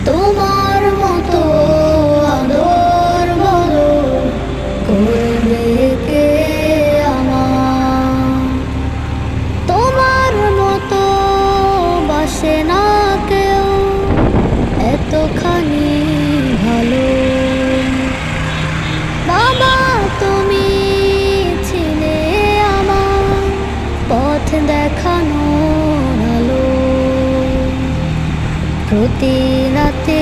তোমার মতো আদর বলো করবে কে আমার? তোমার মতো বাসে না কেউ এতখানি ভালো। বাবা তুমি ছিলে আমার পথ দেখানোর আলো। প্রতি রাতে